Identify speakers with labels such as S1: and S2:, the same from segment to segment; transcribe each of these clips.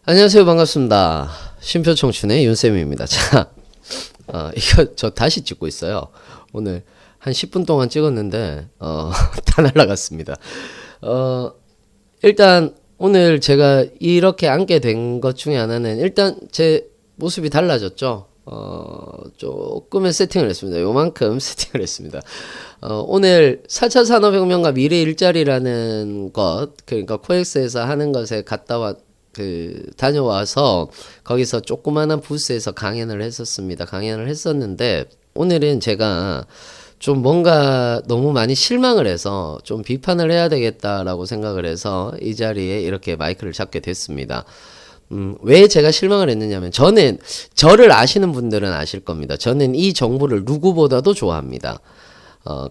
S1: 안녕하세요. 반갑습니다. 쉼표 청춘의 윤쌤입니다. 자, 이거 저 다시 찍고 있어요. 오늘 한 10분 동안 찍었는데, 다 날라갔습니다. 일단 오늘 제가 이렇게 앉게 된 것 중에 하나는 일단 제 모습이 달라졌죠. 조금의 세팅을 했습니다. 요만큼 세팅을 했습니다. 오늘 4차 산업혁명과 미래 일자리라는 것, 그러니까 코엑스에서 하는 것에 다녀와서 거기서 조그마한 부스에서 강연을 했었습니다. 강연을 했었는데 오늘은 제가 좀 뭔가 너무 많이 실망을 해서 좀 비판을 해야 되겠다라고 생각을 해서 이 자리에 이렇게 마이크를 잡게 됐습니다. 왜 제가 실망을 했느냐면 저를 아시는 분들은 아실 겁니다. 저는 이 정부를 누구보다도 좋아합니다.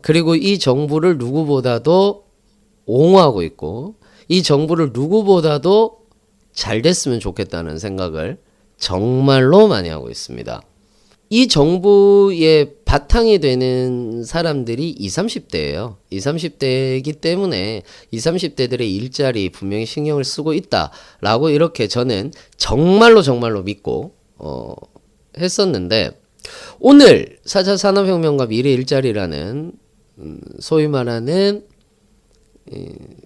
S1: 그리고 이 정부를 누구보다도 옹호하고 있고 이 정부를 누구보다도 잘 됐으면 좋겠다는 생각을 정말로 많이 하고 있습니다. 이 정부의 바탕이 되는 사람들이 20, 30대예요. 20, 30대이기 때문에 20, 30대들의 일자리 분명히 신경을 쓰고 있다라고 이렇게 저는 정말로 믿고 했었는데 오늘 4차 산업혁명과 미래 일자리라는 소위 말하는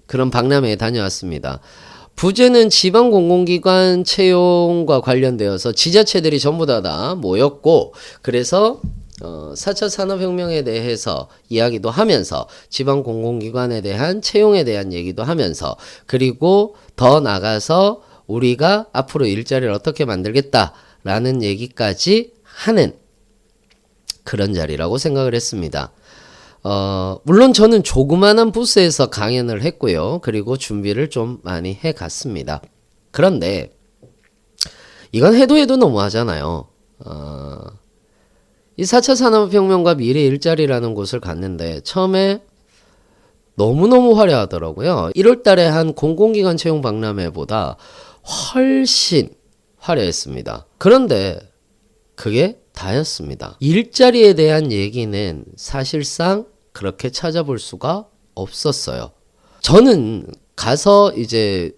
S1: 그런 박람회에 다녀왔습니다. 부제는 지방 공공기관 채용과 관련되어서 지자체들이 전부 다 모였고 그래서 4차 산업혁명에 대해서 이야기도 하면서 지방 공공기관에 대한 채용에 대한 얘기도 하면서 그리고 더 나가서 우리가 앞으로 일자리를 어떻게 만들겠다라는 얘기까지 하는 그런 자리라고 생각을 했습니다. 물론 저는 조그만한 부스에서 강연을 했고요. 그리고 준비를 좀 많이 해갔습니다. 그런데 이건 해도 너무하잖아요. 이 4차 산업혁명과 미래 일자리라는 곳을 갔는데 처음에 너무너무 화려하더라고요. 1월 달에 한 공공기관 채용 박람회보다 훨씬 화려했습니다. 그런데 그게 다였습니다. 일자리에 대한 얘기는 사실상 그렇게 찾아볼 수가 없었어요. 저는 가서 이제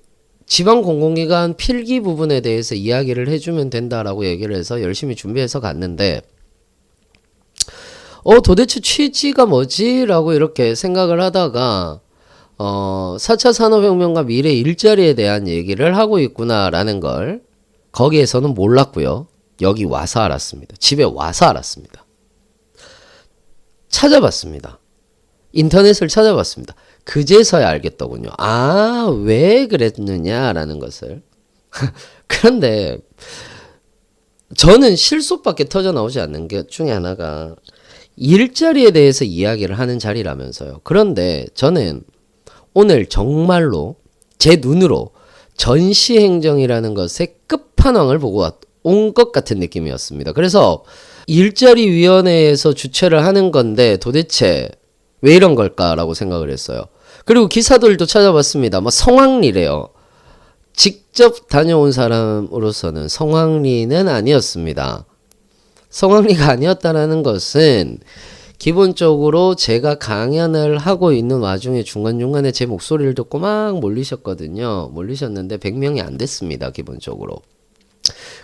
S1: 지방 공공기관 필기 부분에 대해서 이야기를 해주면 된다라고 얘기를 해서 열심히 준비해서 갔는데 도대체 취지가 뭐지? 라고 이렇게 생각을 하다가 4차 산업혁명과 미래 일자리에 대한 얘기를 하고 있구나라는 걸 거기에서는 몰랐고요. 여기 와서 알았습니다. 집에 와서 알았습니다. 찾아봤습니다. 인터넷을 찾아봤습니다. 그제서야 알겠더군요. 왜 그랬느냐라는 것을. 그런데 저는 실속밖에 터져 나오지 않는 것 중에 하나가 일자리에 대해서 이야기를 하는 자리라면서요. 그런데 저는 오늘 정말로 제 눈으로 전시행정이라는 것의 끝판왕을 보고 온 것 같은 느낌이었습니다. 그래서 일자리위원회에서 주최를 하는 건데 도대체 왜 이런 걸까라고 생각을 했어요. 그리고 기사들도 찾아봤습니다. 성황리래요. 직접 다녀온 사람으로서는 성황리는 아니었습니다. 성황리가 아니었다라는 것은 기본적으로 제가 강연을 하고 있는 와중에 중간중간에 제 목소리를 듣고 막 몰리셨는데 100명이 안 됐습니다. 기본적으로.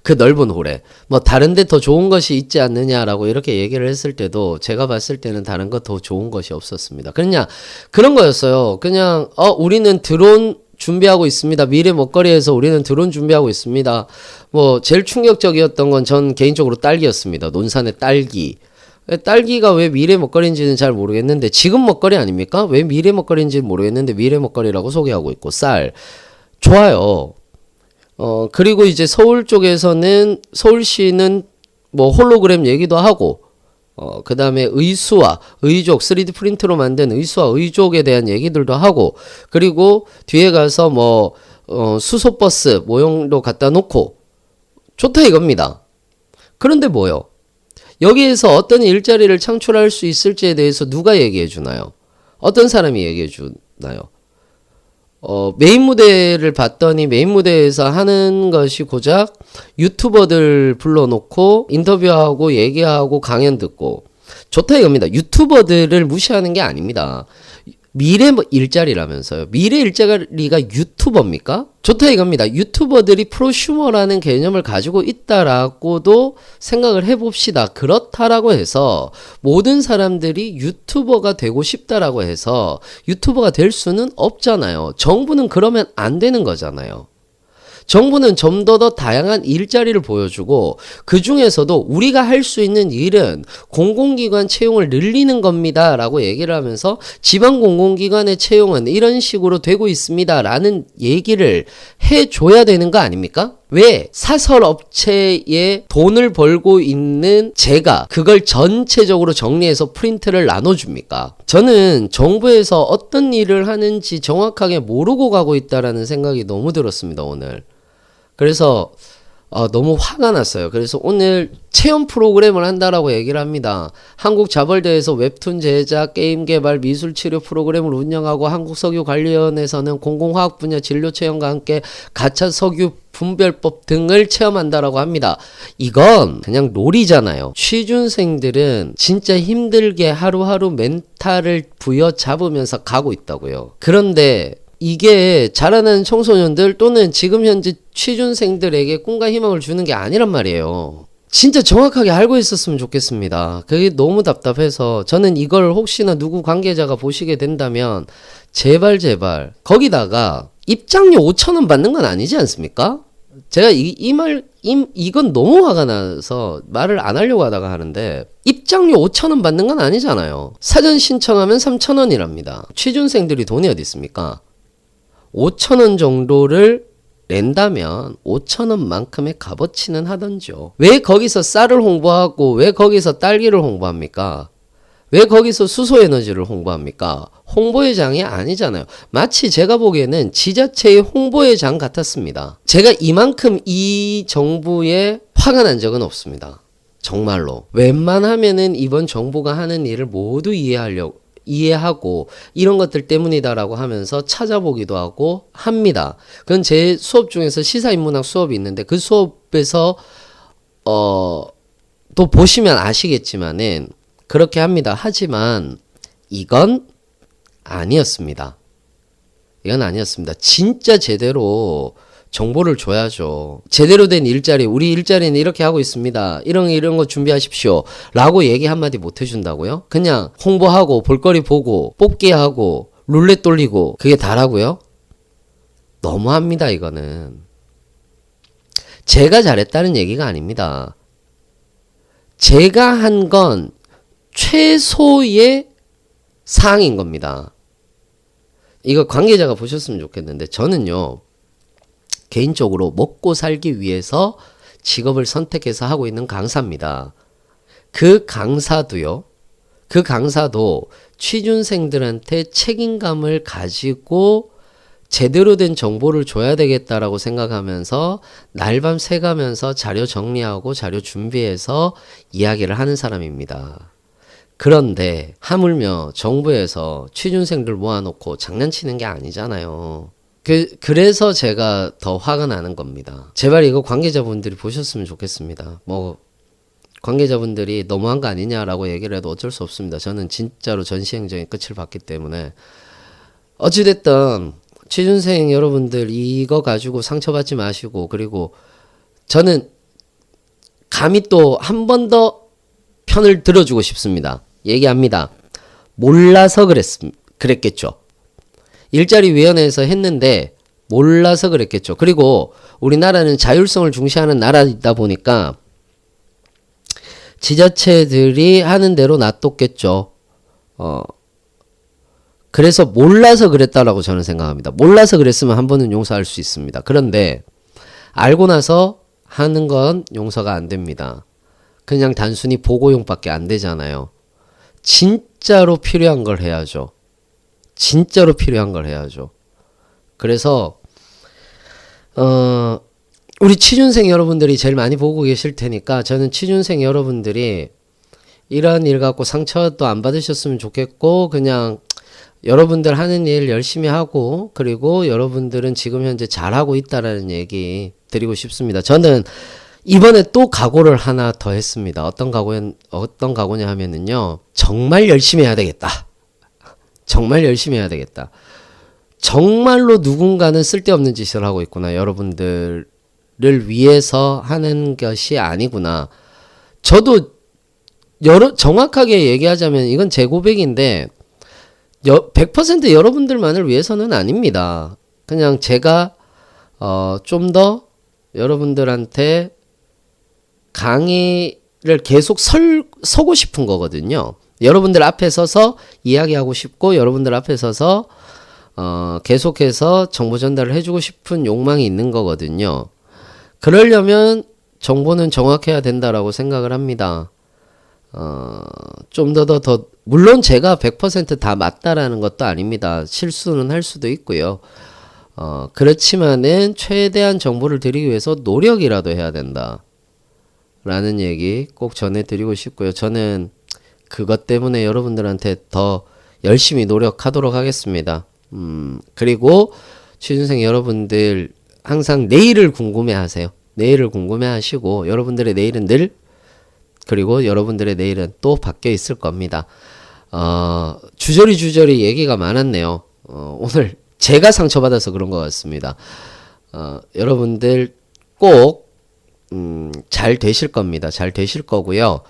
S1: 그 넓은 홀에 다른 데 더 좋은 것이 있지 않느냐라고 이렇게 얘기를 했을 때도 제가 봤을 때는 다른 것 더 좋은 것이 없었습니다. 그런 거였어요. 그냥 우리는 드론 준비하고 있습니다. 미래 먹거리에서 우리는 드론 준비하고 있습니다. 제일 충격적이었던 건 전 개인적으로 딸기였습니다. 논산의 딸기. 딸기가 왜 미래 먹거리인지는 잘 모르겠는데 지금 먹거리 아닙니까? 왜 미래 먹거리인지는 모르겠는데 미래 먹거리라고 소개하고 있고 쌀 좋아요. 그리고 이제 서울 쪽에서는 서울시는 홀로그램 얘기도 하고 그 다음에 의수와 의족 3D 프린트로 만든 의수와 의족에 대한 얘기들도 하고 그리고 뒤에 가서 수소버스 모형도 갖다 놓고 좋다 이겁니다. 그런데 뭐요? 여기에서 어떤 일자리를 창출할 수 있을지에 대해서 누가 얘기해 주나요? 어떤 사람이 얘기해 주나요? 메인 무대를 봤더니 메인 무대에서 하는 것이 고작 유튜버들 불러놓고 인터뷰하고 얘기하고 강연 듣고 좋다 이겁니다. 유튜버들을 무시하는 게 아닙니다. 미래 일자리라면서요. 미래 일자리가 유튜버입니까? 좋다 이겁니다. 유튜버들이 프로슈머라는 개념을 가지고 있다라고도 생각을 해봅시다. 그렇다라고 해서 모든 사람들이 유튜버가 되고 싶다라고 해서 유튜버가 될 수는 없잖아요. 정부는 그러면 안 되는 거잖아요. 정부는 좀 더 다양한 일자리를 보여주고 그 중에서도 우리가 할 수 있는 일은 공공기관 채용을 늘리는 겁니다 라고 얘기를 하면서 지방 공공기관의 채용은 이런 식으로 되고 있습니다 라는 얘기를 해줘야 되는 거 아닙니까? 왜 사설업체에 돈을 벌고 있는 제가 그걸 전체적으로 정리해서 프린트를 나눠줍니까? 저는 정부에서 어떤 일을 하는지 정확하게 모르고 가고 있다라는 생각이 너무 들었습니다, 오늘. 그래서 너무 화가 났어요. 그래서 오늘 체험 프로그램을 한다라고 얘기를 합니다. 한국자벌대에서 웹툰 제작, 게임 개발, 미술 치료 프로그램을 운영하고 한국석유관리원에서는 공공화학 분야 진로 체험과 함께 가차 석유 분별법 등을 체험한다라고 합니다. 이건 그냥 놀이잖아요. 취준생들은 진짜 힘들게 하루하루 멘탈을 부여잡으면서 가고 있다고요. 그런데 이게 자라나는 청소년들 또는 지금 현재 취준생들에게 꿈과 희망을 주는 게 아니란 말이에요. 진짜 정확하게 알고 있었으면 좋겠습니다. 그게 너무 답답해서 저는 이걸 혹시나 누구 관계자가 보시게 된다면 제발 거기다가 입장료 5,000원 받는 건 아니지 않습니까? 제가 이건 너무 화가 나서 말을 안 하려고 하다가 하는데 입장료 5,000원 받는 건 아니잖아요. 사전 신청하면 3,000원이랍니다. 취준생들이 돈이 어디 있습니까? 5,000원 정도를 낸다면 5,000원만큼의 값어치는 하던죠. 왜 거기서 쌀을 홍보하고 왜 거기서 딸기를 홍보합니까? 왜 거기서 수소에너지를 홍보합니까? 홍보의 장이 아니잖아요. 마치 제가 보기에는 지자체의 홍보의 장 같았습니다. 제가 이만큼 이 정부에 화가 난 적은 없습니다. 정말로. 웬만하면은 이번 정부가 하는 일을 모두 이해하고 이런 것들 때문이다라고 하면서 찾아보기도 하고 합니다. 그건 제 수업 중에서 시사인문학 수업이 있는데 그 수업에서 또 보시면 아시겠지만은 그렇게 합니다. 하지만 이건 아니었습니다. 이건 아니었습니다. 진짜 제대로 정보를 줘야죠. 제대로 된 일자리, 우리 일자리는 이렇게 하고 있습니다. 이런 거 준비하십시오. 라고 얘기 한마디 못 해준다고요? 그냥 홍보하고 볼거리 보고 뽑기하고 룰렛 돌리고 그게 다라고요? 너무합니다, 이거는. 제가 잘했다는 얘기가 아닙니다. 제가 한 건 최소의 사항인 겁니다. 이거 관계자가 보셨으면 좋겠는데 저는요. 개인적으로 먹고 살기 위해서 직업을 선택해서 하고 있는 강사입니다. 그 강사도 취준생들한테 책임감을 가지고 제대로 된 정보를 줘야 되겠다라고 생각하면서 날밤 새가면서 자료 정리하고 자료 준비해서 이야기를 하는 사람입니다. 그런데 하물며 정부에서 취준생들 모아놓고 장난치는 게 아니잖아요. 그래서 제가 더 화가 나는 겁니다. 제발 이거 관계자분들이 보셨으면 좋겠습니다. 관계자분들이 너무한 거 아니냐라고 얘기를 해도 어쩔 수 없습니다. 저는 진짜로 전시행정의 끝을 봤기 때문에. 어찌됐든 취준생 여러분들 이거 가지고 상처받지 마시고, 그리고 저는 감히 또 한 번 더 편을 들어주고 싶습니다. 얘기합니다. 몰라서 그랬겠죠. 일자리위원회에서 했는데 몰라서 그랬겠죠. 그리고 우리나라는 자율성을 중시하는 나라이다 보니까 지자체들이 하는 대로 놔뒀겠죠. 그래서 몰라서 그랬다라고 저는 생각합니다. 몰라서 그랬으면 한 번은 용서할 수 있습니다. 그런데 알고 나서 하는 건 용서가 안 됩니다. 그냥 단순히 보고용밖에 안 되잖아요. 진짜로 필요한 걸 해야죠. 진짜로 필요한 걸 해야죠. 그래서 우리 취준생 여러분들이 제일 많이 보고 계실 테니까 저는 취준생 여러분들이 이런 일 갖고 상처도 안 받으셨으면 좋겠고, 그냥 여러분들 하는 일 열심히 하고, 그리고 여러분들은 지금 현재 잘하고 있다라는 얘기 드리고 싶습니다. 저는 이번에 또 각오를 하나 더 했습니다. 어떤 각오냐 하면은요, 정말 열심히 해야 되겠다. 정말 열심히 해야 되겠다. 정말로 누군가는 쓸데없는 짓을 하고 있구나. 여러분들을 위해서 하는 것이 아니구나. 저도 정확하게 얘기하자면 이건 제 고백인데 100% 여러분들만을 위해서는 아닙니다. 그냥 제가 좀 더 여러분들한테 강의를 계속 서고 싶은 거거든요. 여러분들 앞에 서서 이야기하고 싶고 여러분들 앞에 서서 계속해서 정보 전달을 해주고 싶은 욕망이 있는 거거든요. 그러려면 정보는 정확해야 된다라고 생각을 합니다. 좀 더, 물론 제가 100% 다 맞다라는 것도 아닙니다. 실수는 할 수도 있고요. 그렇지만은 최대한 정보를 드리기 위해서 노력이라도 해야 된다. 라는 얘기 꼭 전해드리고 싶고요. 저는 그것 때문에 여러분들한테 더 열심히 노력하도록 하겠습니다. 그리고 취준생 여러분들 항상 내일을 궁금해 하세요. 내일을 궁금해 하시고 여러분들의 내일은 그리고 여러분들의 내일은 또 바뀌어 있을 겁니다. 주저리 얘기가 많았네요. 오늘 제가 상처받아서 그런 것 같습니다. 여러분들 꼭 잘 되실 겁니다. 잘 되실 거고요.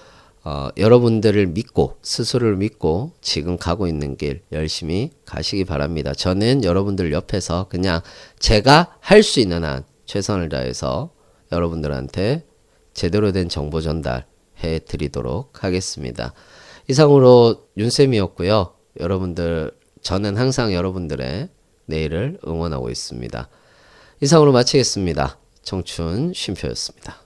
S1: 여러분들을 믿고 스스로를 믿고 지금 가고 있는 길 열심히 가시기 바랍니다. 저는 여러분들 옆에서 그냥 제가 할 수 있는 한 최선을 다해서 여러분들한테 제대로 된 정보 전달 해드리도록 하겠습니다. 이상으로 윤쌤이었고요. 여러분들 저는 항상 여러분들의 내일을 응원하고 있습니다. 이상으로 마치겠습니다. 청춘 쉼표였습니다.